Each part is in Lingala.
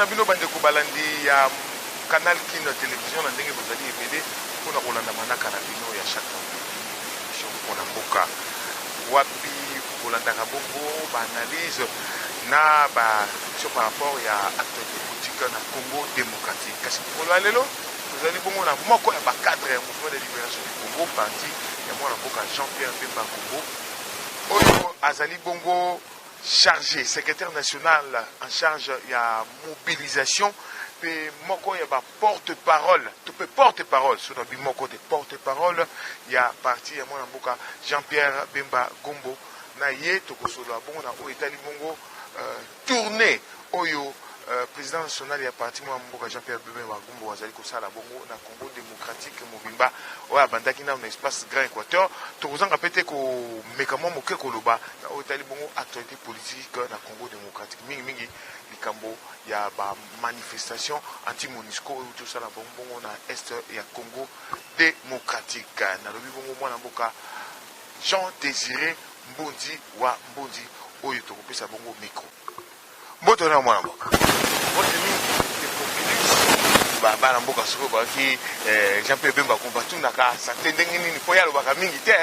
na bino bande ko balandi ya canal Kin télévision na ndenge bozali ebele mpona kolanda manaka na bino ya chaque émission mpona mboka wapi kolandaka bongo baanalyse na baémission par rapport ya actualité politique na Congo démocratique. Kasi mokolo ya lelo tozali bongo na moko ya bacadre ya mouvement de libération du Congo parti ya mwana mboka Jean-Pierre Bemba Gombo oyo azali bongo chargé, secrétaire national en charge ya mobilisation pe moko ya ba porte-parole, tu peux porte-parole sur le moko de porte-parole ya parti ya mwana mboka Jean-Pierre Bemba Gombo na ye tokosolo bongo na o etali bongo tournée oyo président national ya parti mwana mboka Jean-Pierre Bemba Gombo wazali kosala bongo na Congo démocratique mobimba oyo abandaki na espace Grand Équateur tokozanga pete ko mekamo moke koloba na o etali bongo actualité politique na Congo démocratique mingi likambo ya ba manifestation anti-MONUSCO oyo tosala bongo na est ya Congo démocratique na lobi bongo mwana mboka Jean Désiré Mbondi wa Mbondi oyo tokopesa bongo micro mboto na mwana mboka mbote mingi bana mboka soko baki Jean-Pierre Bemba Gombo tunaka santé ndenge nini po ya lobaka mingi te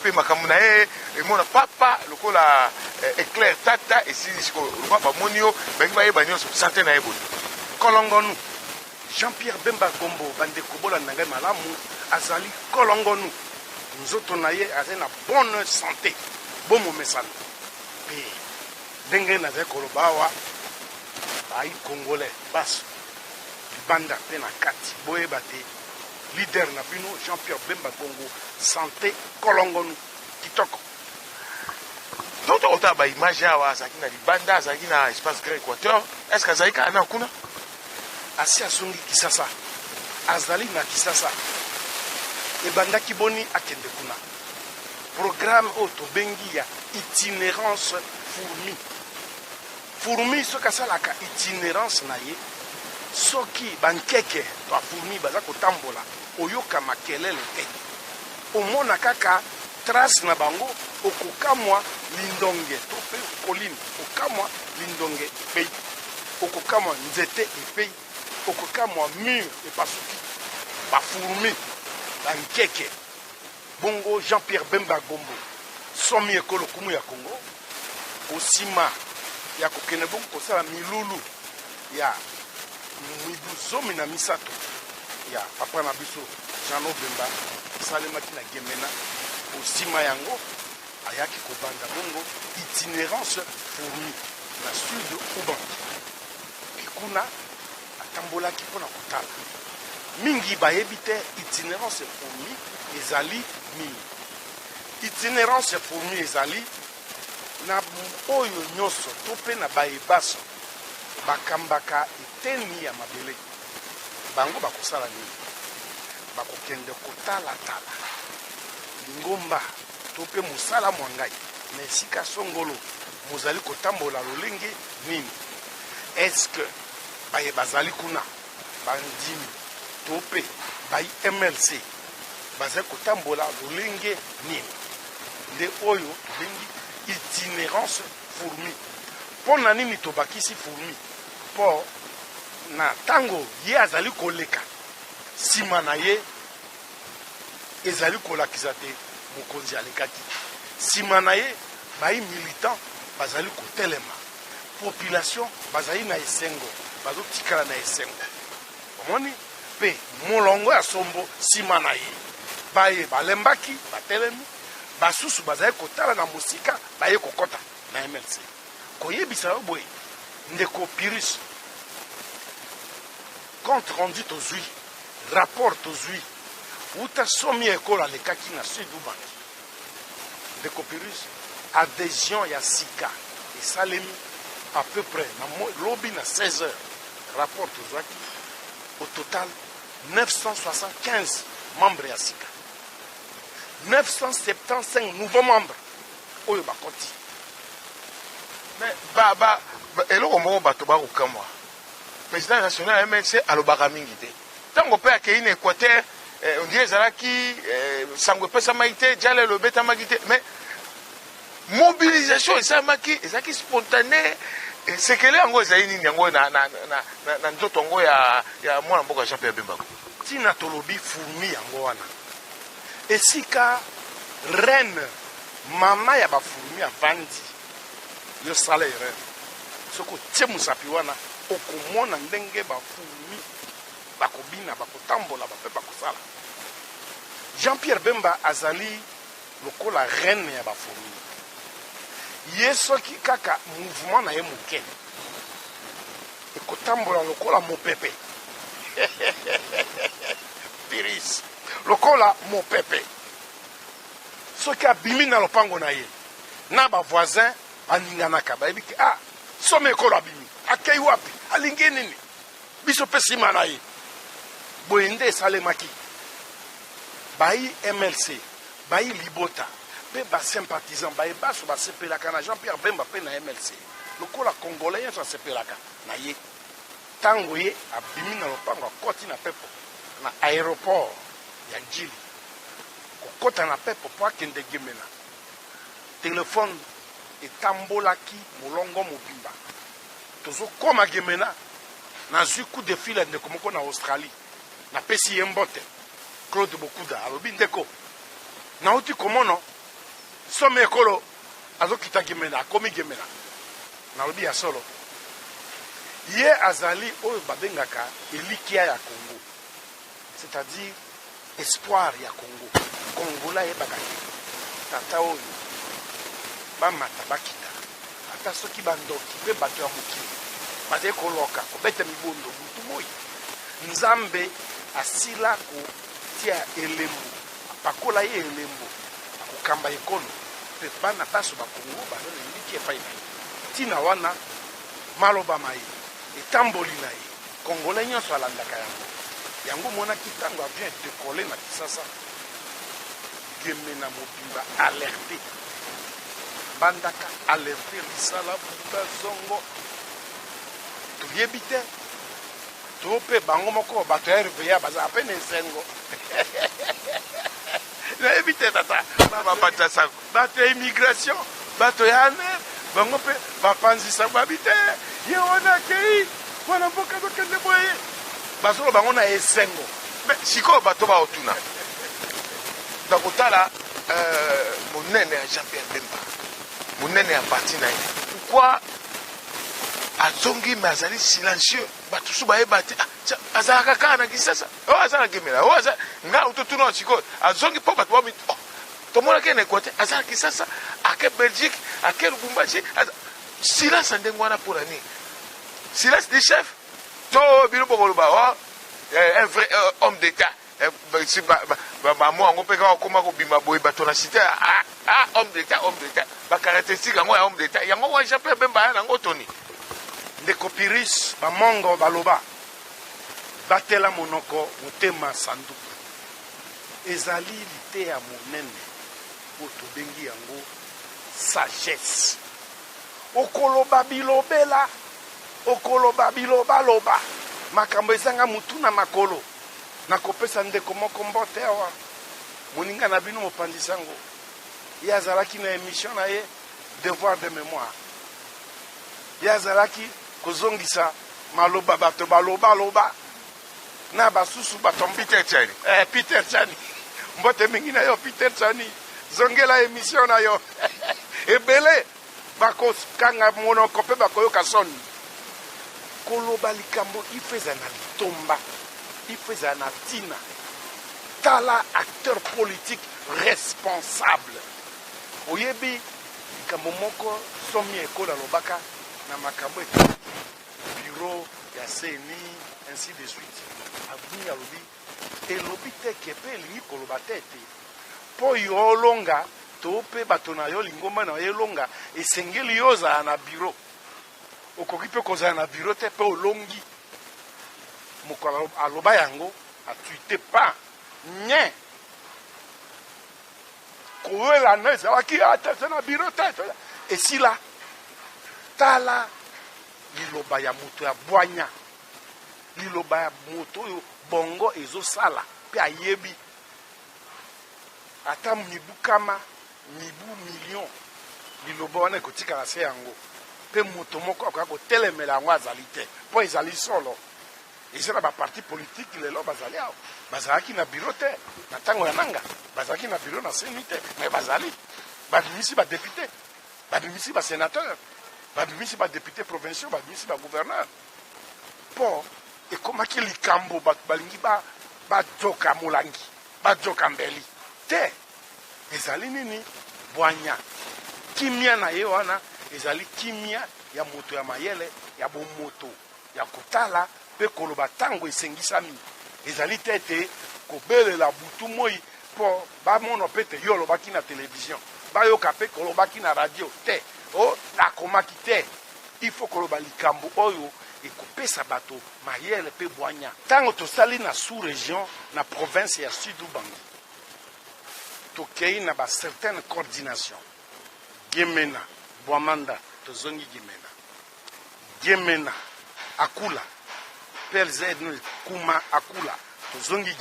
pe makambo na ye emona papa lokola éclair tata esili siko papa monio bangi ba yeba nyonso santé na ye boto kolongonu Jean-Pierre Bemba Gombo bande kobola nanga malamu azali kolongonu nzoto na ye azali na bonne santé bomo mesana pe ndenge na ze kolobawa ai congolais bas banda pe na kati boyeba te leader na bino Jean-Pierre Bemba Gombo santé kolongonu kitoko toto ota ba image awa azaki na libanda azaki na espace Grand Équateur est-ce que azali kana kuna asi asungi Kisasa azali na Kisasa ebandaki boni akende kuna programme auto bengi ya itinérance fourmi soki asalaka itinérance na ye soki bankeke to fourmi baza kotambola oyoka makelele te omona kaka trace na bango okokamwa lindonge to pe colline okamwa lindonge epei okokamwa nzete epei okokamwa mur epasuki bafourmi bankeke bongo Jean-Pierre Bemba Gombo somi ekolo kumu ya Congo osima ya kokene bongo kosala milulu ya mibu zomi na misato ya papa na biso Jean Bemba salemaki na Gemena osima yango ayaki kobanda bongo itinérance fourmi na sud Ubangi kikuna atambolaki mpona kotala mingi bayebi te itinérance fourmi ezali mingi itinérance fourmi ezali na oyo nyonso to pe na bayebaso bakambaka eteni ya mabele bango bakosala nini bakokende kotala-tala lingomba to pe mosala mwa ngai na esika songolo mozali kotambola lolenge nini eske baye bazali kuna bandimi to pe bayi MLC bazali kotambola lolenge nini nde oyo bengi itinérance fourmi mpona nini tobakisi fourmi mpo na ntango ye azali koleka nsima na ye ezali kolakisa te mokonzi alekaki nsima na ye bayi militant bazali kotelema population bazali na esengo bazotikala na esengo omoni mpe molongo ya sombo nsima na ye baye balembaki batelemi basusu bazali kotala na mosika baye kokota na MLC koyebisa yo boye ndeko Pyrrhus compte rendu tozwi rapport tozwi uta somi ekolo alekaki na sud Ubangi ndeko Pyrrhus adhésion ya sika esalemi à peu près na lobi na 16 heures rapport tozwaki au total 975 membres ya sika 975 nouveaux membres oyo bakoti mais eloko moko bato bakokamwa président national ya MLC alobaka mingi te ntango mpe akei na Équateur ondie ezalaki sango epesamaki te jala elobetamaki te mais mobilisation esalamaki ezalaki spontané sekele yango ezali nini yango na nzoto yango ya mwana mboka Jean Pierre Bemba ntina tolobi fourmi yango wana esika reine mama ya bafourmi avandi yosala erreur soki otie mosapi wana okomona ndenge bafourmi bakobina bakotambola bape bakosala. Jean Pierre Bemba azali lokola reine ya bafourmi ye soki kaka mouvement na ye moke ekotambola lokola mopepe piris lokola mopepe soki abimi na lopango na ye na bavoisin baninganaka bayebi ke some ekolo abimi akei wapi alingi nini biso mpe nsima na ye boye nde esalemaki bayi MLC bayi libota mpe basympathisant baye baso basepelaka na Jean Pierre Bemba mpe na MLC lokola congolais nyonso asepelaka na ye ntango ye abimi na lopango akoti na pepo na aéroport ya njili kokota na pepo po akende gemena telefone etambolaki molongo mobimba tozokoma gemena nazwi coup de fil ya ndeko moko na Australie napesi ye mbote Claude Bokuda alobi ndeko nauti komono some ekolo azokita gemena akomi gemena nalobi ya solo ye azali oyo babengaka elikia ya Congo, c'est-à-dire espoir ya Congo. Kongola yebaka tata oyo bamata bakita ata soki bandoki mpe bato ya mokili bazali koloka kobeta mibondo butu moi nzambe asila kotia elembo apakola ye elembo akokamba ekolo mpe bana baso bakongo bazali eliki epai na ye ntina wana maloba ma ye etamboli na ye kongolais nyonso alandaka yango yango monaki ntango avion dekole na Kisasa gemena mobimba alerte bandaka alerte lisala buka zongo toyebi te to mpe bango moko bato ya RVA baza apene esengo nayebi te tata bato ya immigration bato ya aner bango mpe bapanzisa babi te ye wana akei wana mboka zokende boye bazolo bango na esengo sikoyo bato baotuna nakotala monene ya Jean Pierre Bemba monene ya parti na ye pourquoi azongi me azali silencieux bato su bayeba te azalaka kaka na Kisasa oyo azalaka gemela oyo nga ototuna sikoyo azongi mpo bato babi tomonaki na Equateur azala Kisasa ake Belgique ake Lubumbashi silence ndenge wana mpona nini silence du chef to bino bokoloba un vrai homme d'état bamo yango mpe kaka okoma kobima boye bato na cité homme d'état bakarakteristique yango ya homme d'état yango wana Jean Pierre Bemba ya nango toni ndeko Piris bamongo baloba batela monoko motema sanduku ezali lite ya monene oyo tobengi yango sagesse okoloba bilobela okoloba bilobaloba makambo ezanga mutu na makolo nakopesa ndeko moko mbote awa moninga na bino mopanzi yango ye azalaki na émission na ye devoir de mémoire ye azalaki kozongisa maloba bato balobaloba na basusu batombi Peter Chani mbote mingi na yo Peter Chani zongela émission na yo ebele bakokanga monoko mpe bakoyoka soni koloba likambo ifeza na litomba ifeza na tina tala acteur politique responsable oyebi likambo moko somi ekola lobaka na makambo bureau ya CENI ainsi de suite avuni alobi elobi te kepe elingi koloba te te mpo yo olonga to mpe bato na yo lingomba na yo elonga esengeli yo ozala na bureau okoki mpe kozala na bureau te mpe olongi moko aloba yango atuite pa nye kowelana ezalaki ate na bureau te esila tala liloba ya moto ya bwanya liloba ya moto oyo bongo ezosala mpe ayebi ata mibu kama mibu million liloba wana ekotikala se yango mpe moto moko akoka kotelemela yango azali te mpo ezali solo. eza na baparti politike lelo bazali awa bazalaki na biro te na ntango ya nanga bazalaki na biro na seni te me bazali babimisi badepute babimisi basénateur babimisi badepute provinciaux babimisi bagouverneur mpo ekomaki likambo bato balingi bajoka molangi bajoka mbeli te ezali nini bwanya kimia na ye wana ezali kimia ya moto ya mayele ya bomoto ya kotala mpe koloba ntango esengisami ezali te ete kobelela butu moi mpo bamona mpe te yo olobaki na televizio bayoka mpe kolobaki na radio te o nakomaki te il faut koloba likambo oyo ekopesa bato mayele mpe bwanya ntango tosali na sous région na province ya sud ubangi tokei na bacertaine coordination Gemena Bwamanda tozongi Gemena Akula PLZ Kuma Akula tozongi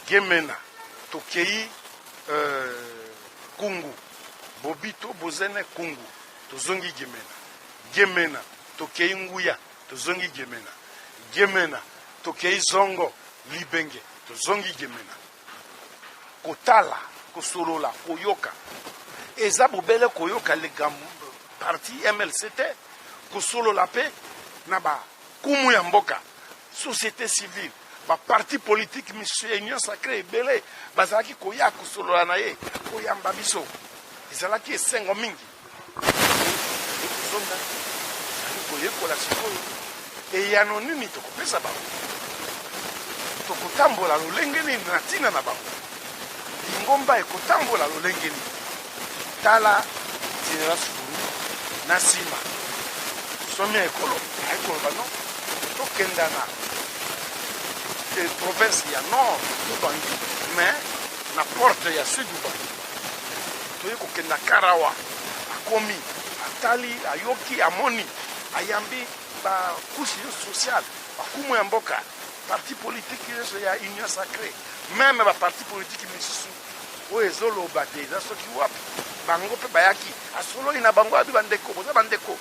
Gemena tokei Kungu Bobito Bozene Kungu tozongi Gemena tokei Nguya tozongi Gemena tokei Zongo Libenge tozongi Gemena kotala kosolola koyoka eza bobele koyoka likambo parti MLC te kosolola pe na bakumu ya mboka société civile baparti politique monsieur union sacré ebele bazalaki koya kosolola na ye koyamba biso ezalaki esengo mingi ekozonga ali koyekola sikoyo eyano nini tokopesa bango tokotambola lolenge nini na ntina na bango lingomba ekotambola lolenge nini tala général Sukuru na nsima somi ya ekolo bano tokenda na province ya nord ubangi mais na porte ya sud ubangi toye kokenda Karawa akomi atali ayoki amoni ayambi bakushi sociale bakumu ya mboka parti politique nyonso ya union sacré même baparti politique misusu oyo ezoloba te eza soki wapi bango mpe bayaki asololi na bango abi bandeko boza bandeko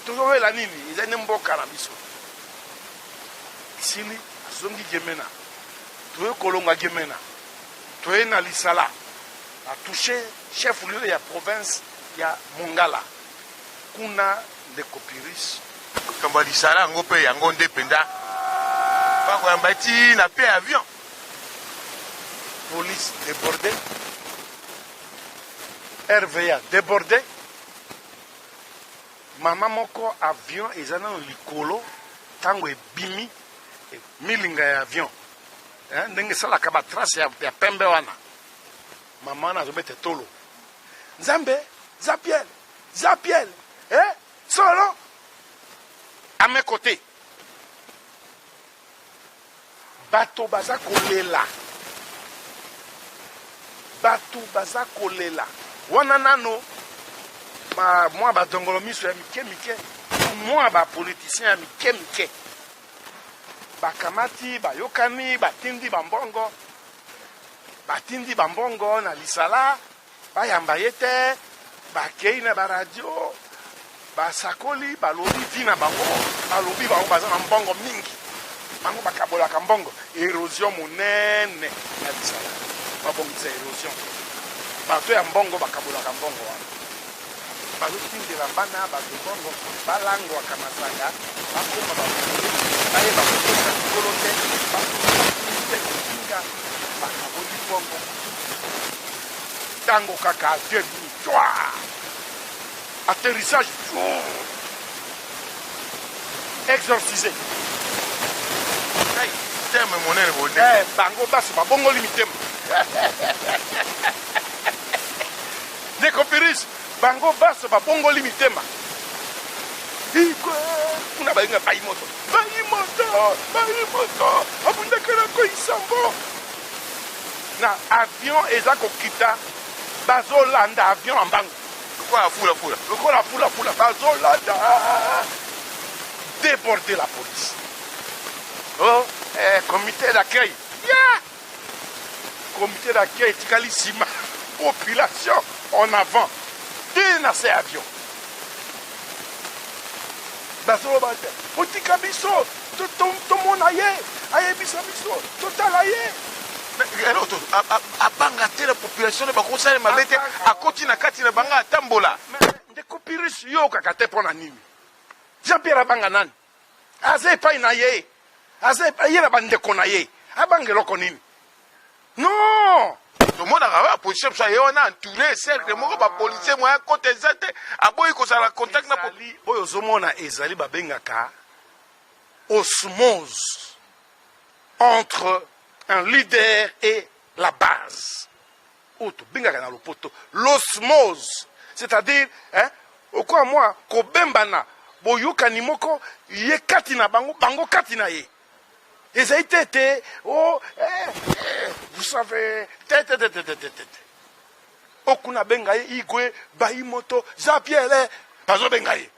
tozowela nini eza ne mboka na biso isili azongi Gemena toye kolonga Gemena toye na Lisala atouche chef lieu ya province ya Mongala kuna ndeko Piris kamba Lisala yango mpe yango nde mpenza bakoyamba ti na pe avion police débordée RVA débordé mama moko avion eza na likolo tango ebimi milinga ya avion ndenge esalaka batrace ya pembe wana mama wana azobete tolo nzambe zapiel solo ame kote bato baza kolela wana nano mwa badongolo miso ya mike mwa bapoliticien ya mike bakamati bayokani batindi bambongo na Lisala bayamba ye te bakei na baradio basakoli balobi vi na bango balobi bango baza na mbongo mingi bango bakabolaka mbongo érosion monene na Lisala babongisa érosion bato ya mbongo bakabolaka mbongo wana bazotindela bana bato mbongo balangwaka masanga bakoma bayeba kotosa likolo te bakute kotinga bakaboli mbongo ntango kaka avion atterrissage exorcisé teme monene bonde bango basi babongoli mitema ndeko Piris bango baso babongoli mitema kuna balinga bayimoto abundekelako isambo na avion eza kokita bazolanda avion ya mbango lokola fula bazolanda déborder la police comité d'accueil comité d'accueil etikali nsima population en avant dès na se avion bazoloba te otika biso tomona ye ayebisa biso totala ye abanga te la population ne bakosala mabe te akoti na kati na banga atambola ndeko Pyrrhus yo kaka te mpo na nini Jean-Pierre abanga nani aza epai na ye aza ye na bandeko na ye abanga eloko nini non tomonaka ba position biso ye wana entouré cercle moko bapolisier moya kote eza te aboyi kozala contact na oyo ozomona ezali babengaka osmose entre un leader et la base oyo tobengaka na lopoto l'osmose c'est-à-dire okoa mwa kobembana boyokani moko ye kati na bango bango kati na ye ezali te oh vous savez te okuna benga ye igwe bayimoto Jean-Pierre bazobenga ye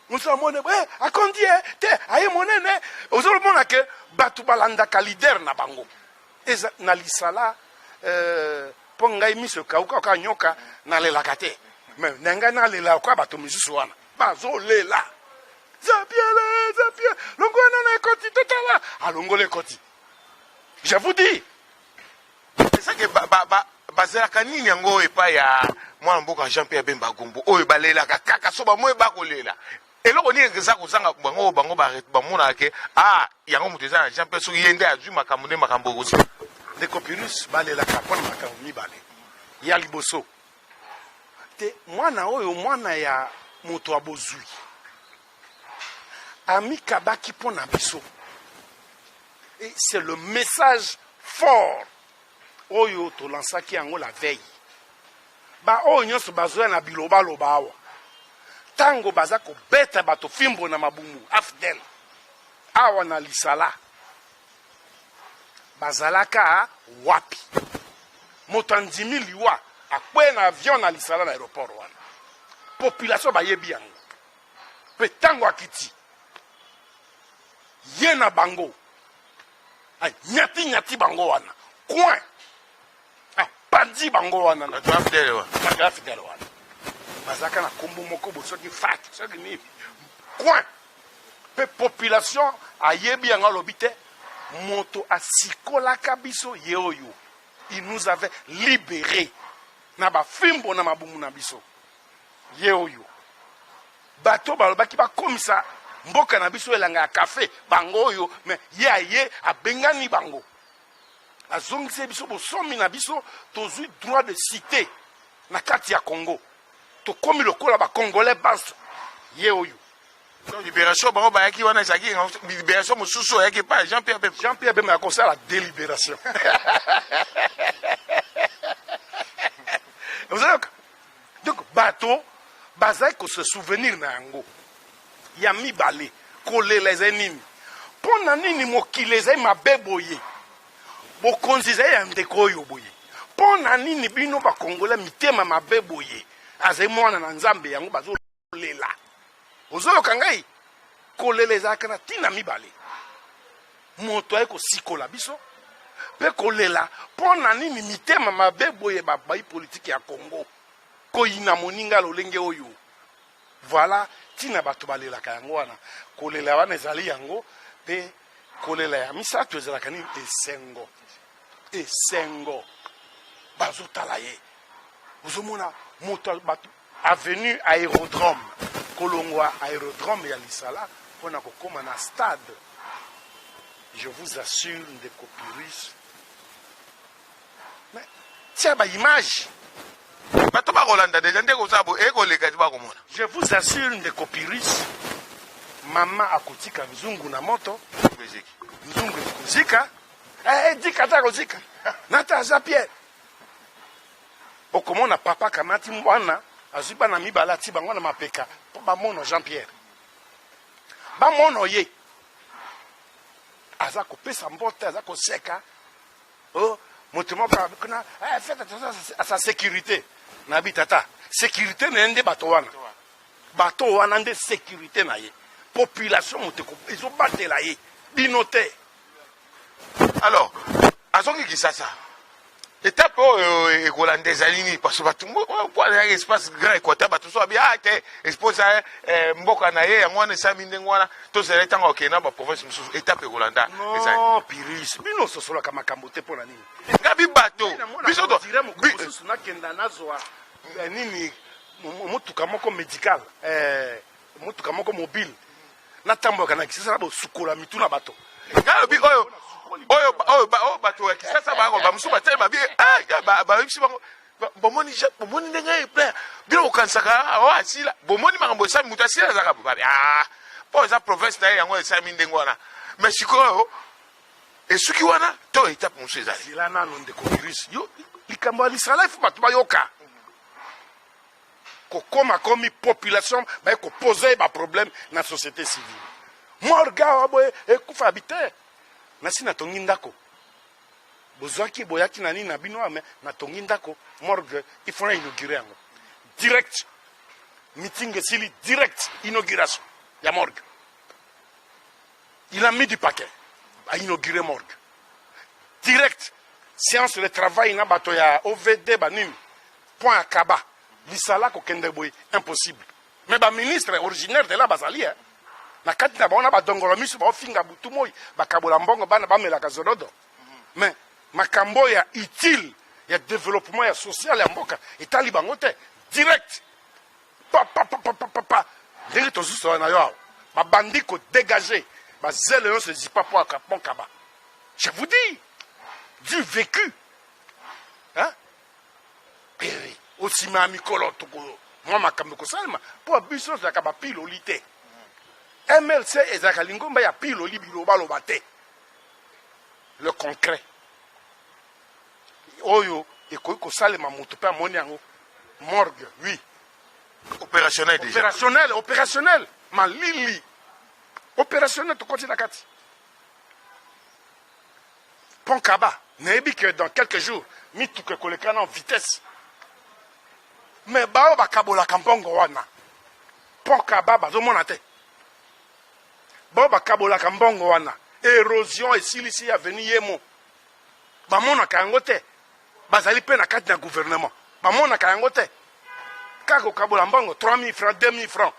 musamone akondi te aye monene ozomona ke batu balandaka leader na bango eza na lisala mpo ngai miso kauka ka nyoka nalelaka te me nanga nalela kwa bato misusu wana bazolela Jean-Pierre longona na ekoti totala alongola ekoti je vous dis ezake bazalaka nini yango epai ya mwana mboka Jean-Pierre Bemba Gombo oyo balelaka kaka so bamoye bakolela eloko nini eza kozanga bango bamonaka ke yango moto eza na Jean-Pierre soki ye nde azwi makambo nde makambo okosi ndeko Pyrrhus balelaka mpona makambo mibale ya liboso te mwana oyo mwana ya moto abozwi amikabaki mpona biso et c'est le message fort oyo tolansaki yango la veille oyo nyonso bazoya na bilobaloba awa tango baza kobeta bato fimbo na mabumu afdel awa na lisala bazalaka wapi moto andimi liwa akwe na avion na lisala na aéroport wana population bayebi yango mpe tango akiti ye na bango nyati bango wana coin apandi bango wana na afdel wana bazaka na kombo moko bo soki fat soki nini coin pe population ayebi yango alobi te moto asikolaka biso ye oyo il nous avait libéré na bafimbo na mabumu na biso ye oyo bato balobaki bakomisa mboka na biso elanga ya kafe bango oyo me ye aye abengani bango azongisi biso bosomi na biso tozwi droit de cité na kati ya Congo tokomi lokola bakongolais base ye oyo libération bango bayaki wana ezalaki libération mosusu oyaki pa Jean-Pierre Bemba akosala la délibération donc bato bazali ko se souvenir na yango ya mibale kolela ezali nini mpo na nini mokili ezali mabe boye bokonzi ezali ya ndeko oyo boye mpo na nini bino bakongola mitema mabe boye azali mwana na nzambe yango bazolela ozoyoka ngai kolela ezalaka na ntina mibale moto aye kosikola biso mpe kolela mpo na nini mitema mabe boye babai politike ya Congo koyina moninga lolenge oyo voilà ntina bato balelaka yango wana kolela wana ezali yango mpe kolela ya misato ezalaka nini esengo bazotala ye ozomona moto bato avenue aérodrome kolongwa aérodrome ya lisala mpona kokoma na stade je vous assure ndeko Pyrrhus mais tia baimage bato bakolanda deja nde kozabo ekoleka ti bakomona je vous assure ndeko Pyrrhus mama akotika nzungu na moto nzungu ekozika dika ta kozika nata aza Pierre okomona papa kamati mwana azwi bana mibale ati bango na mapeka mpo bamono Jean-Pierre bamono ye aza kopesa mbote aza koseka moto moko kuna faites attention à sa sécurité nabi tata sécurité na ye nde bato wana nde sécurité na ye population moto ezobatela ye bino te alors azongi Kisasa étape oyo ekolanda ezali nini parce que bato po azalaki espace grand équateur bato so babi te expose mboka na ye yango wana esami ndenge wana tozala ntango okende na baprovince mosusu étape ekolanda ezali non piris bino sosolaka makambo te mpo na nini ngabi bato biso mosusu nakenda nazwa nini motuka moko médical motuka moko mobile natambolaka na kisasa bosukola mitu na bato ngalobi oyo bato ya kisasa bakoloba mosusu batali babi bayebisi bango bomoni ndenge eple bino bokanisaka o asila bomoni makambo esami moto asila azaka babi mpo eza province na ye yango esami ndenge wana mais sikoyo esuki wana to etape mosusu ezali sila nano ndeko virus yo likambo ya lisala ifo bato bayoka kokoma komi population baye kopose baproblème na société civile morga waboye ekufa habite nasi natongi ndako bozwaki boyaki na nini na bino ame natongi ndako morgue ifona inaugure yango direct meeting esili direct inauguration ya morgue il a mis du paquet a inauguré morgue direct séance de travail na bato ya OVD banini point akaba lisala kokende boye impossible mais baministre originaire de là bazali na kati na baona badongolo miso baofinga butu moi bakabola mbongo bana bamelaka zolodo mais makambo ya utile ya développement ya social ya mboka etali bango te direct pa ndenge tozusola na yo awa babandi kodégage bazele nyonso ezipa po akaponkaba je vous dis du vécu osima ya mikolo toko mwa makambo ekosalema mpo biso ezalaka bapiloli te MLC ezalaka lingomba ya piloli bilobaloba te le concret oyo ekoki kosalema moto mpe amoni yango morgue oui opérationnel déjà opérationnel malili opérationnel tokoti na kati pont kaba nayebi que dans quelques jours mituka ekolekana en vitesse mais bao bakabolaka mbongo wana pont kaba bazomona te bao bakabolaka mbongo wana érosion esilisi aveni yemo bamonaka yango te bazali mpe na kati na gouvernement bamonaka yango te kaka okabola mbongo 3000 francs 2000 francs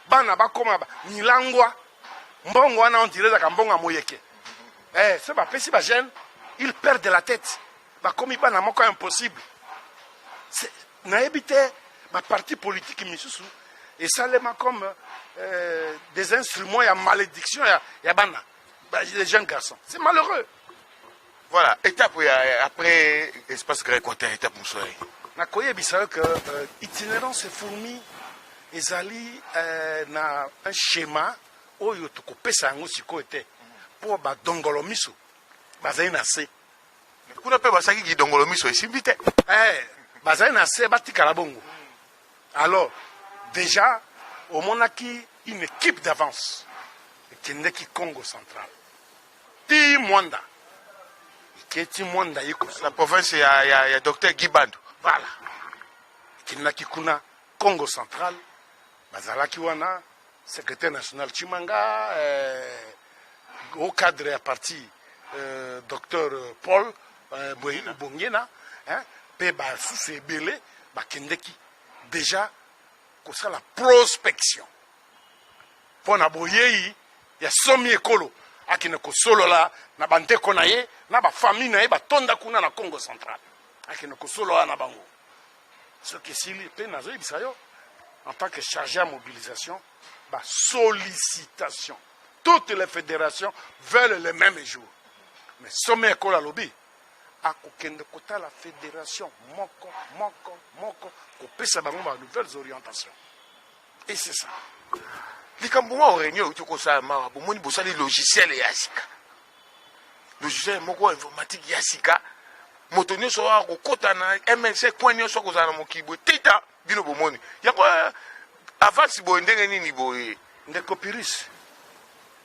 bana bakoma milangwa mbongo wana ondire ezaka mbongo ya moyeke so bapesi bagene il perd de la tête bakomi bana moko impossible nayebi te baparti politique misusu esalema comme des instruments ya malédiction ya bana les jeunes garçons c'est malheureux. Voilà, étape après espace grec-équateur, étape moussoï. Nakoyebisa que itinérance fourmi ezali na un schéma oyo tokopesa yango sikoyo te mpo badongolo miso bazali na se kuna mpe basaki kidongolo miso esimbi te bazali na se batikala bongo. Alors déjà omonaki une équipe d'avance ekendeki Congo central ti mwanda Keti Mwanda yiko la province ya docteur Gibandu. Voilà. Kinaki kuna Congo central, bazalaki wana secrétaire national Chimanga, au cadre à parti docteur Paul Bongena, pe ba sous belé ba kendeki déjà ko ça la prospection. Pona boyeyi ya somi ekolo akina ko solo la na bandeko na ye na ba famille na ye batonda kuna na Congo central akina ko solo na bango ce que sili pe nazo ibisayo en tant que chargé à mobilisation ba sollicitation toutes les fédérations veulent le même jour mais sommet ekola lobby akokende kota la fédération moko ko pesa bango ba nouvelles orientations et c'est ça. Likambo wa réunion uti ko sa ma bomoni bosali logiciel ya sika. Logiciel moko informatique ya sika. Moto nyonso wa kokota na MNC point nyonso ko zana mokibo teta bino bomoni. Yako avance bo ndenge nini boye ndeko Piris.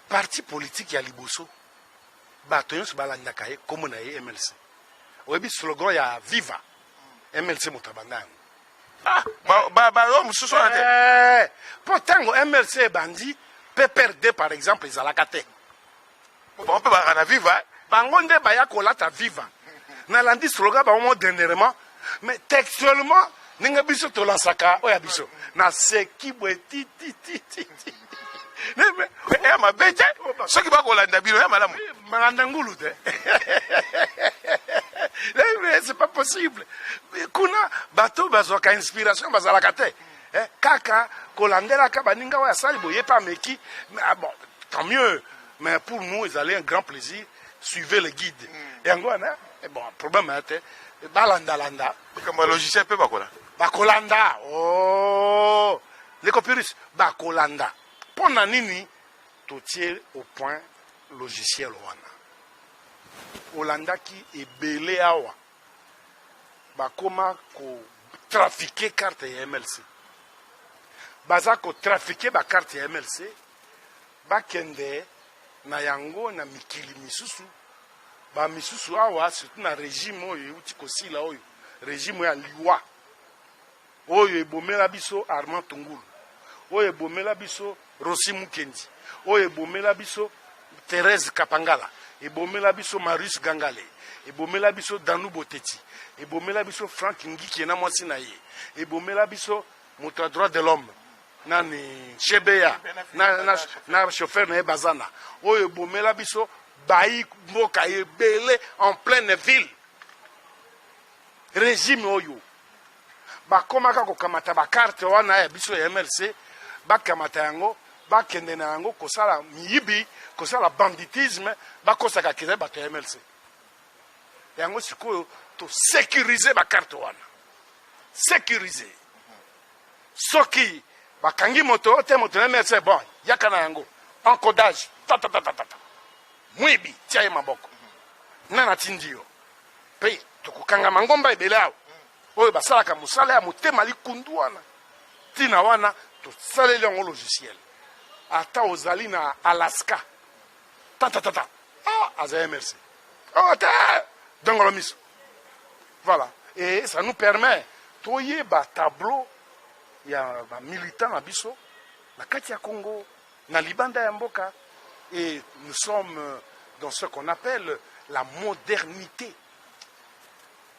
Parti politique ya liboso. Bato nyonso balandaka ye komo na ye MLC. Oyebi slogan ya Viva MLC motabandana. Mususu ate. Pourtant, MLC bandi peut perdre par exemple les alakate. On peut pas en vivre. Bangonde baya kolata viva. nalandi slogan bango dernièrement mais textuellement ninga biso tolansaka oya biso na seki bwe ti ya mabe te soki bakolanda bino ya malamu malanda ngulu te c'est pas possible kuna bato bazwaka inspiration bazalaka te kaka kolandelaka baninga oyo asali boye pa meki bon tant mieux mais pour nous ils allaient un grand plaisir suivez le guide yango wana bon problème ya te balandalanda likambo logiciel mpe bakolanda oh lekopirus bakolanda mpo na nini totie au point logiciel wana olandaki ebele awa bakoma kotrafike carte ya MLC baza kotrafike bakarte ya MLC bakende na yango na mikili misusu bamisusu awa surtout na régime oyo euti kosila oyo régime ya liwa oyo ebomela biso Armand Tungulu oyo ebomela biso Rossi Mukendi oyo ebomela biso Thérèse Kapangala ebomela biso Marius Gangale ebomela biso Danu Boteti ebomela biso Frank Ngiki na mwasi na ye ebomela biso moto ya droit de l'homme nani Chebeya na chauffeur na ye Bazana oyo ebomela biso bayi mboka ebele en pleine ville régime oyo bakomaka kokamata bakarte wana ya biso ya MLC bakamata yango bakende na yango kosala miyibi kosala banditisme bakosaka kende bato ya MLC yango sikoyo to sécuriser bakarte wana sécuriser soki bakangi moto te moto na MLC bon yaka na yango encodage mwibi tia ye maboko nana tindio pe tokokanga mangomba ebele awo oyo basalaka mosala ya motema likundu wana tina wana tosaleli yango logiciel ata ozali na Alaska aza MLC te dongolo miso voilà et ça nous permet toyeba tableau ya bamilitant na biso na kati ya Congo na libanda ya mboka et nous sommes dans ce qu'on appelle la modernité.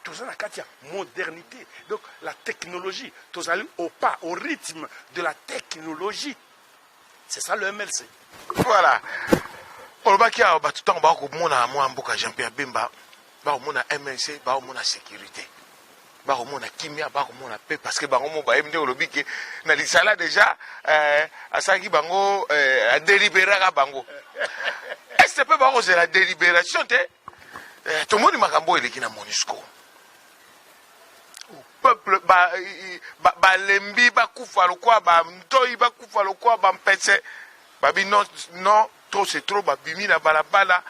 Tout ça, la modernité. Donc, la technologie. Tout ça, au pas, au rythme de la technologie. C'est ça le MLC. Voilà. Pour le cas, tout le temps, on a Jean-Pierre Bemba, on a MLC, on a sécurité. On a kimia, on a paix, parce que on a MD au lobby qui na lisala déjà, à ça qui bango, a délibéré à bango. Est-ce que c'est la délibération? Tout le monde m'a camboyé qui na MONUSCO. Peuple, lembi, kufa lokwa, mtoi, kufa lokwa, mpese, non, trop c'est trop, bimi na balabala,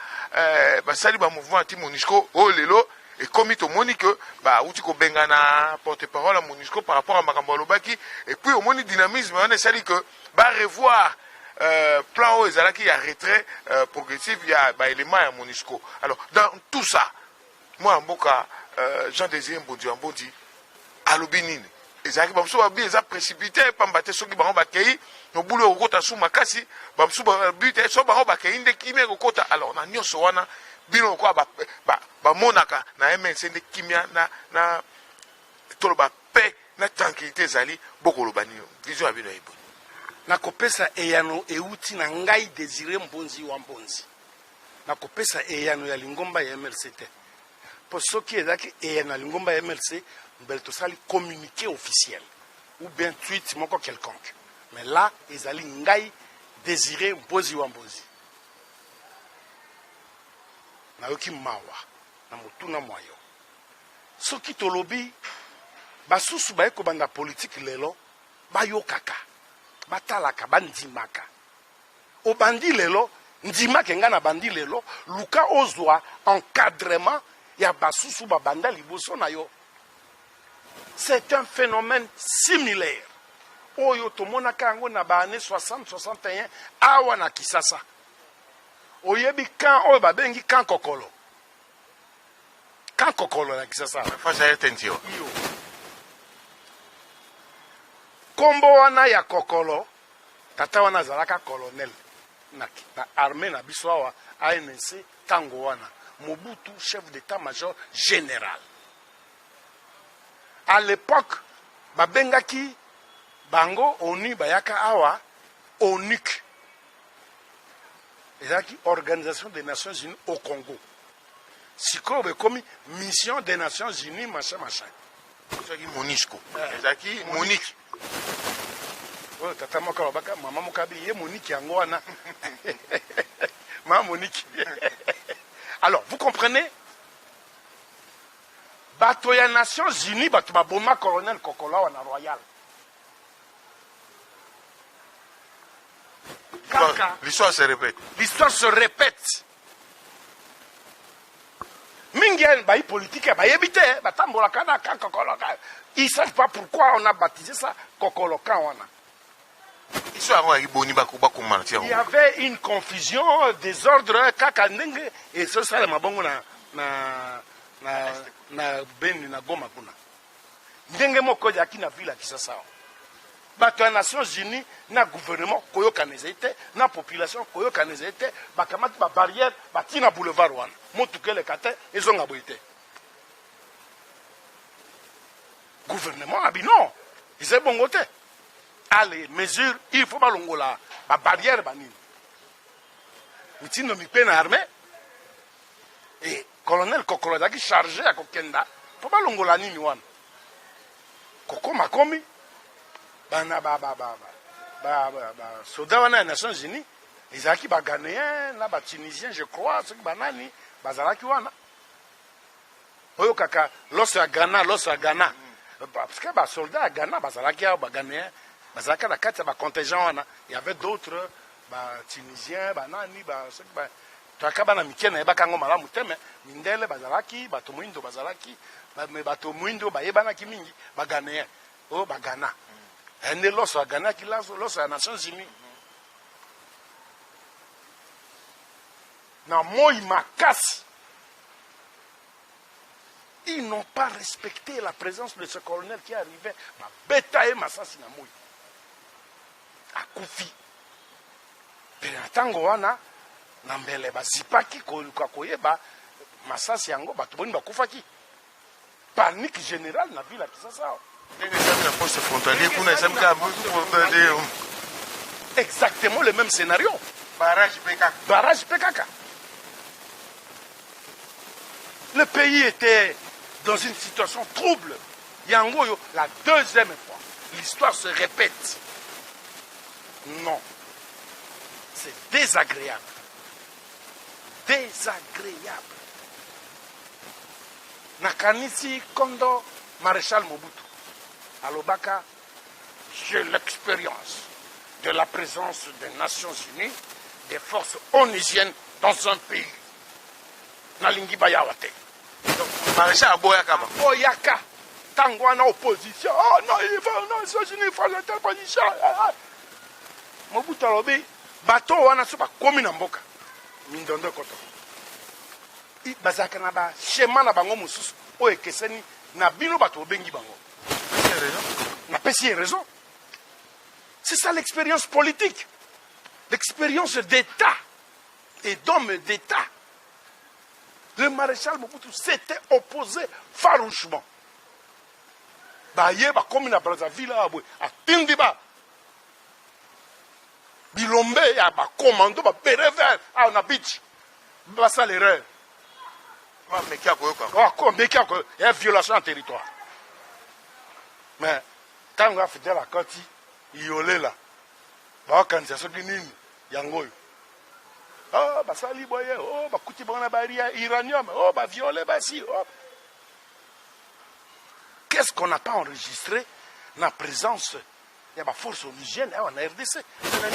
sali mouvement anti MONUSCO, oh lelo. Et comme il te montre que outi ko bengana porte-parole à MONUSCO par rapport à Makambo Lobaki et puis au moins dynamisme on est dit que revoir plan où ezalaki ya retrait progressif il y a élément à MONUSCO. Alors dans tout ça moi mboka Jean-Désiré Mbodi alobinine ezalaki bamso ba bien précipité pambate soki bango bakei no boulot okota sous makasi bamso ba but so bango bakei ndeki me okota alors na nyoso wana bino kwa ba monaka na MNC de kimia na toloba paix na tranquillité zali bokolo bani vision abino ebo na kopesa eyano euti na ngai Désiré Mbonzi wa Mbonzi na kopesa eyano ya lingomba ya MLC te po soki ezaki eyano ya lingomba ya MLC mbel to sali communiqué officiel ou bien tweet moko quelconque mais là ezali ngai Désiré Mbonzi wa Mbonzi na yoki mawa na motuna mwayo soki tolobi basusu bayeko banda politique lelo bayokaka batalaka bandimaka obandi lelo ndimaka nga na bandi lelo luka ozwa encadrement ya basusu babanda liboso na yo. C'est un phénomène similaire oyo tomonaka yango na ba années 60-61 awa na Kisasa. Oyebi kan oyo babengi kan kokolo. Kan kokolo na Kisasa. Fasa etentio. Kombo wana ya kokolo, tata wana zalaka colonel na armée na biso awa ANC tango wana. Mobutu chef d'état-major général. À l'époque, babengaki bango ONU bayaka awa ONUC. Ezaki Organisation des Nations Unies au Congo. Siko bekomi mission des Nations Unies machin. Ezaki MONUSCO. Ezaki Monique. Oh, tata moka babaka mama moka bi ye Monique yango wana. Maman Monique. Alors, vous comprenez? Bato ya Nations Unies, bato baboma colonel Kokola wana royal. L'histoire se répète. L'histoire se répète. Mingen, bayi politique, bayi habité, batambola kana Kokoloka. Ils ne savent pas pourquoi on a baptisé ça Kokoloka wana. Il y avait une confusion, désordre, kakandenge, et ce ça le mabongo na Beni na Goma kuna. Ndenge moko yaki na villa Kisasa. Bato ya Nations Unies na gouvernement koyo kanezete, na population koyo kanezete, bakamati ba barrière, batina boulevard wana. Motuke le kate, ezonga boite. Gouvernement abino, ils bongote. Allez, mesures, il faut pas longola, la barrière banine. Mitino mi peine armée. Et colonel Kokoloda qui chargé à Kokenda, faut pas longola ni wan. Koko makomi, soda wana Nations Unies, les aki ba Ghanéens, na ba Tunisiens, je crois, ceux qui banani, bazalaki wana. Oyo kaka, l'os à Ghana. Parce que les soldats à Ghana, les Ghanéens, il y avait d'autres Tunisiens, Banani, Takabana Mikena, Bakango Malamuteme, Mindele, Bazalaki, Batomuindo, Bazalaki, Batomuindo, Bayebanaki Mingi, Baganéen, oh Bagana. Et l'os à Ghana qui l'a l'os à Nations Unies. Dans Moi Makasi, ils n'ont pas respecté la présence de ce colonel qui arrivait. Beta et Massassi na Moi. Akufi. Penatango wana na mbele bazipaki koluka koyeba Massassi yango bato boni bakufaki. Panique générale na ville ya Kisasa. Exactement le même scénario. Barrage PKK. Le pays était dans une situation trouble. Yango, la deuxième fois, l'histoire se répète. Non. C'est désagréable. Désagréable. Nakanisi Kondo Maréchal Mobutu. Alobaka, j'ai l'expérience de la présence des Nations Unies, des forces onusiennes dans un pays. Nalingi Bayawate. Maréchal Aboyaka. Boyaka. Tangwana opposition. Oh non, il faut, non, les États-Unis, il faut l'interposition. Mobutu alobi, bateau wana soba komi na mboka. Mindondo koto. Bazaka na ba schéma na bango mususu. O ekeseni na bino bato obengi bango. Na pesi raison. C'est ça l'expérience politique. L'expérience d'État et d'homme d'État. Le maréchal Mobutu s'était opposé farouchement. Baye ba komi na Brazzaville a tindi ba bilombe ya ba commando ba berever a na beach. Ba ça l'erreur. Mais qui a quoi Il y a violation en territoire. Mais quand on a fait de la Koti, il y a là. Bah organisation qui nini yango. Oh bah ça liboye, oh bah kuti bona baria iranium, oh bah violer bah si. Oh. Qu'est-ce qu'on n'a pas enregistré la présence de la force onusienne en RDC? $1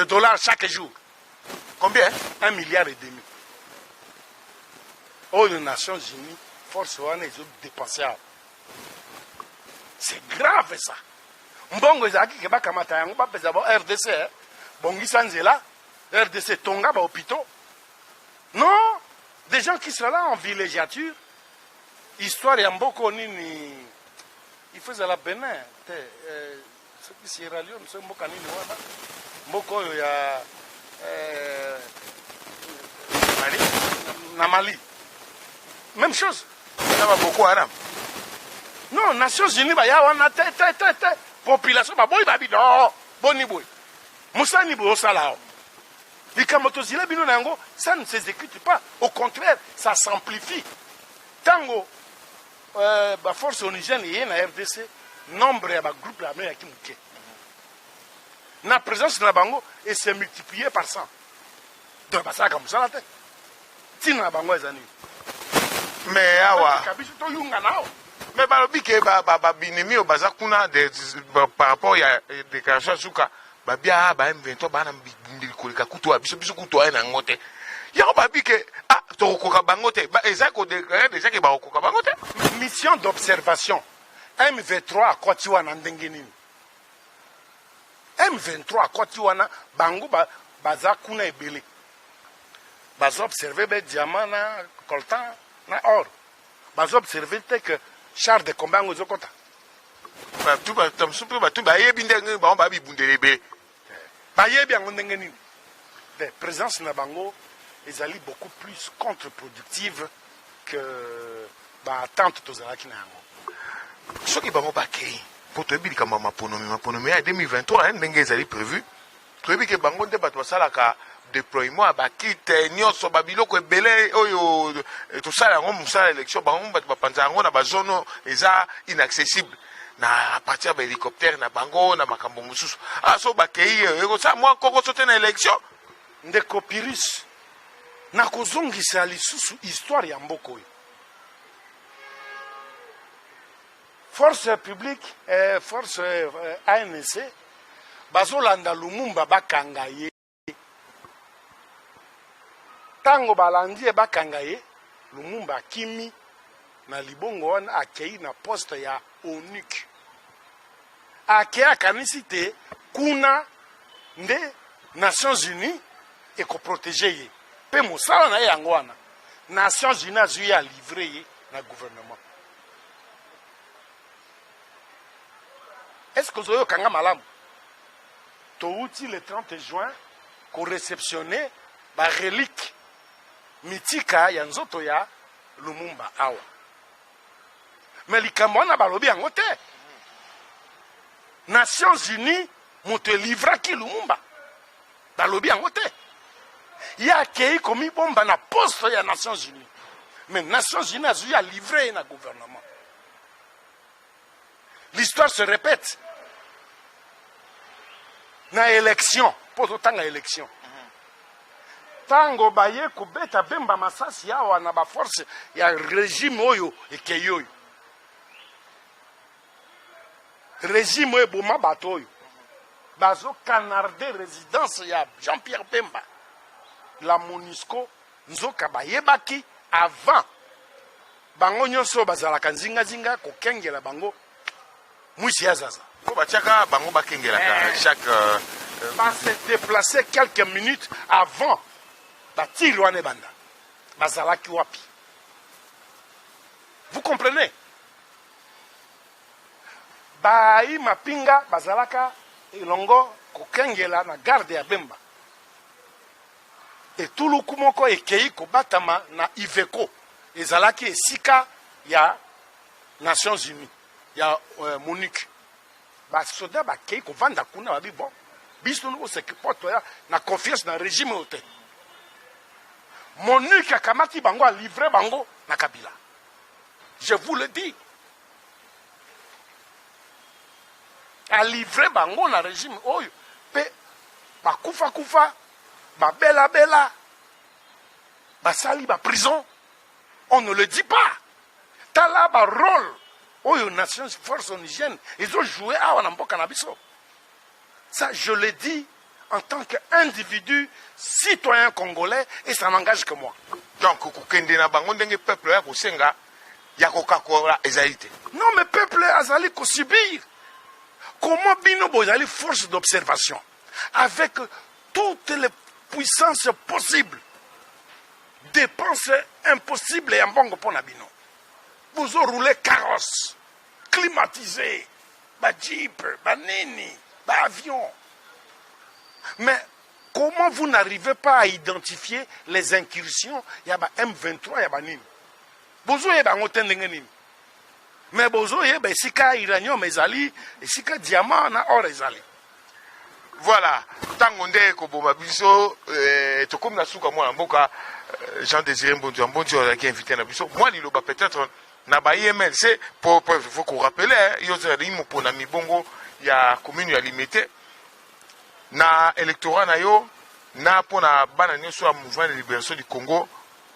milliard chaque jour. Combien? 1,5 milliard. Oh, les Nations Unies, force onusienne, ils ont dépensé. C'est grave ça. Mbongo ezaki ke bakamata yango ba pesa ba RDC. Bongi sanzela, RDC tonga ba hôpitaux. Non, des gens qui sont là en villégiature. Histoire ya mboko nini. Il faisait la Bénin. soki Sierra Leone so mboka nini wana mboka oyo ya Mali na Mali même chose na ba Boko Haram non Nations Unies baya wana te population baboyi babi non boni boy musani boy osala likambo tozila bino na yango ça ne s'exécute pas au contraire ça s'amplifie tango force onusienne ye na RDC nombre ya groupe armé ya kimuke na présence na bango et s'est multiplié par 100 donc basaka musala te tina bango ezani mais awa kabiso to yunga nao mais balobi ke binemi oyo baza kuna par rapport ya déclaration suka babia ba M23 bana mbili koleka kutu wa biso kutu wa na ngote yango babi ke tokokoka bango te eza ko déclarer déjà ke bakokoka bango te mission d'observation M23 akoti wana ndenge nini M23 akoti wana bango baza kuna ebele baza observer be diamant na coltan na or baza observer te que char de combat ngo zokota batu bayebi ndenge bango babibundela ebele bayebi yango ndenge nini de présence na bango ezali beaucoup plus contre-productive que baatente tozalaki na yango soki bango bakei po toyebi likambo ya maponomi ya 2023 ndenge ezali prévu toyebi ke bango nde bato basalaka déploiement ya bakite nyonso babiloko ebele oyo tosala yango mosala élection bango bato bapanza yango na bazone eza inaccessible na partir ya bahélicoptère na bango na makambo mosusu so bakei ekosala mwa kokoso te na élection ndeko Pyrrhus nakozongisa lisusu histoire ya mboka oyo force publique force ANC bazolanda Lumumba bakanga ye tango balandi bakanga ye Lumumba akimi na libongo wana akei na poste ya ONUC akei akanisi te kuna nde Nations Unies ekoprotege ye pe mosala na ye yango wana Nations Unies azwi ya livre ye na gouvernement est-ce que ozoyokanga malamu touti le 30 juin koreceptionne barelique mitika ya nzoto ya Lumumba awa mais likambo wana balobi yango te Nations Unies moto elivraki Lumumba balobi yango te ye akei komibomba na poste ya Nations Unies mais Nations Unies azwi ya livre na gouvernement l'histoire se répète na élection po totanga élection tango baye kobeta bemba masasi awa na baforce ya régime oyo ekei oyo régime oyo eboma bato oyo bazokanarde résidence ya Jean-Pierre Bemba la MONUSCO nzoka bayebaki avant bango nyonso bazalaka nzingazinga kokengela bango mwisi ya zaza po batiaka bango bakengelaka chaque se déplacer quelques minutes avant batiri wana ebanda bazalaki wapi vous comprenez bayi mapinga bazalaka elongo kokengela na garde ya Bemba etuluku moko ekei kobatama na Iveco ezalaki esika ya Nations Unies ya MONUC basoda bakei kovanda kuna babi bon biso nuko sekipoto ya na confiance na régime ote MONUC akamati bango a livré bango na Kabila je vous le dis a livré bango na régime oyo pe bakufa kufa babela bela basali ba prison on ne le dit pas tala ba rôle oyo Nations Force onusienne ils ont joué awa na mboka na biso ça je le dis en tant qu'individu citoyen congolais et ça n'engage que moi donc kokende na bango ndenge peuple ya kosenga ya kokakola ezali te non mais peuple azali kosubir comment bino bozali force d'observation avec toutes les puissances possibles dépenses impossibles et en bongo pona bino vous rouler carrosse climatisé Jeep, Nini, avion. Mais comment vous n'arrivez pas à identifier les incursions? Il y a M23, il y a Nini. Bozo y a Nini. Mais Bozo y a Sika Iranium ezali, Sika Diamant na or ezali. Voilà, tango nde koboma biso to comme na suka mwana mboka Jean Désiré Mbonzi qui invité na biso. Moi liloba peut-être na ba IMLC pour faut qu'on rappelle yo zali mo pona mibongo ya commune ya Limité na électorat na yo na pona bana nyoso ya mouvement de libération du Congo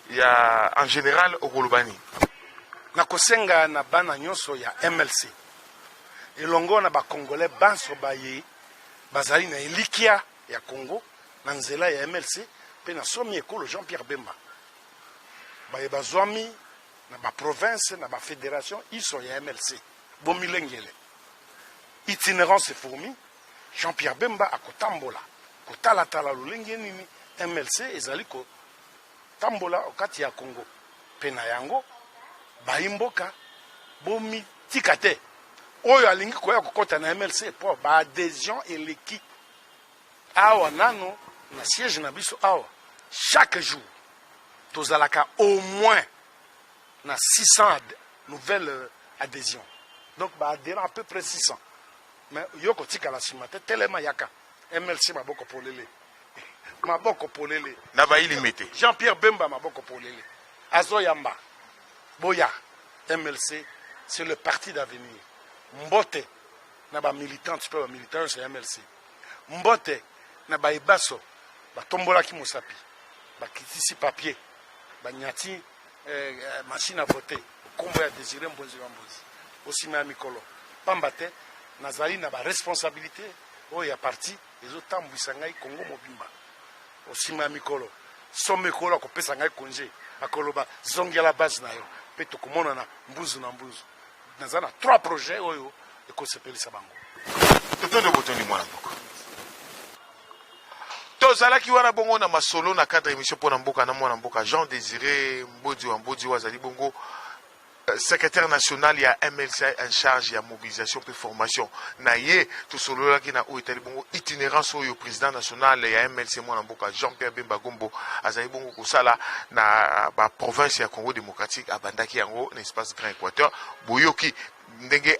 ya en général au Kolobani. Na kosenga na bana nyoso ya MLC. Elongo na ba Congolais banso baye bazali na elikia ya Congo na nzela ya MLC pe na somi ekolo Jean-Pierre Bemba. Baye bazwami na ba province na ba fédération iso ya MLC. Bomilengele. Itinérance fourmi Jean-Pierre Bemba akotambola kotala tala lolenge nini MLC ezali ko tambola okati ya Congo. Pe na yango baimboka bomi tikate oyo alingi koya kokota na MLC po ba adhésion eleki awa nano na siège na biso awa chaque jour tozalaka au moins na 600 nouvelles adhésions, donc ba adhérents à peu près 600. Mais yoko tika la simate telema yaka MLC maboko polele na ba ilimité Jean-Pierre Bemba maboko polele azo yamba boya MLC c'est le parti d'avenir. Mbote na ba militant tu peux ba militant c'est MLC. Mbote na ba ibaso ba tombola ki mosapi ba kitisi papier ba nyati machine à voter kombo ya Désiré Mbonzi aussi na mikolo pambate nazali na ba responsabilité o ya parti ezotambwisa ngai Congo mobimba aussi na mikolo somekolo ko pesa ngai congé akoloba zongela base na yo pe to komona na mbuzu na mbuzu nazana 3 projets oyo ekosepelisa bango totondo botoni mwana mboka tozalaki wana bongo na masolo na cadre émission pona mboka na mwana mboka Jean Désiré Mbonzi wazali bongo secrétaire national ya MLC en charge ya mobilisation et formation na ye to solo la ki na oitali bongo itinérance oyo président national ya MLC mwana mboka Jean-Pierre Bemba Gombo azali bongo kosala na ba province ya Congo démocratique abandaki yango na espace Grand Équateur boyoki ndenge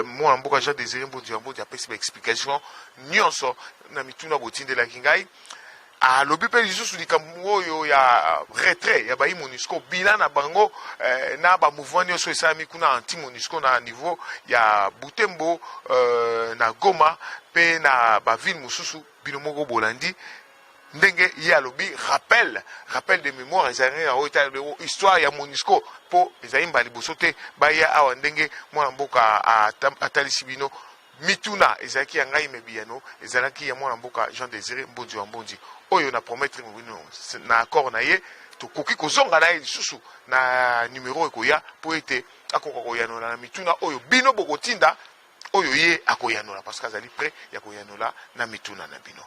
mwana mboka Jean Désiré Mbonzi apesi ba explication nyonso na mituna botindela kingai alobi pe lisusu likambo oyo ya retrait ya bayi MONUSCO bilan na bango na ba mouvement nyonso esalami kuna anti MONUSCO na niveau ya Butembo na Goma pe na ba ville mosusu bino moko bolandi ndenge ye alobi rappel de mémoire ezali na oyo histoire ya MONUSCO po ezali mbali liboso te baya awa ndenge mwana mboka atalisi bino mituna ezalaki ya ngai mebiyano ezalaki ya mwana mboka Jean Désiré Mbonzi oyo na promettre na accord na ye tokoki kozonga na ye lisusu na numéro ekoya po ete akoka koyanola na mituna oyo bino bokotinda oyo ye akoyanola parce que azali prêt ya koyanola na mituna na bino.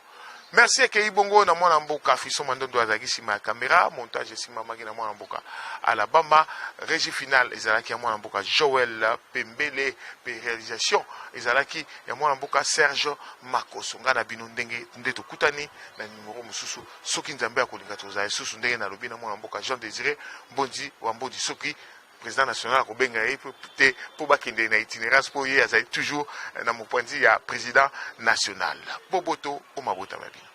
Merci ekei bongo na mwana mboka Fiso Mandondo azalaki sima ya caméra, montage esima maki na mwana mboka Alabama, régie finale ezalaki ya mwana mboka Joël Pembele, pe réalisation ezalaki ya mwana mboka Serge Makoso. Nga na bino ndenge nde tokutani na numéro mususu soki nzambe akolinga tozala susu ndenge na lobi na mwana mboka Jean Désiré Mbonzi soki président national akobenga ye te po bakende na itinérance po ye azali toujours na mopanzi ya président national. Boboto o mabota mabino.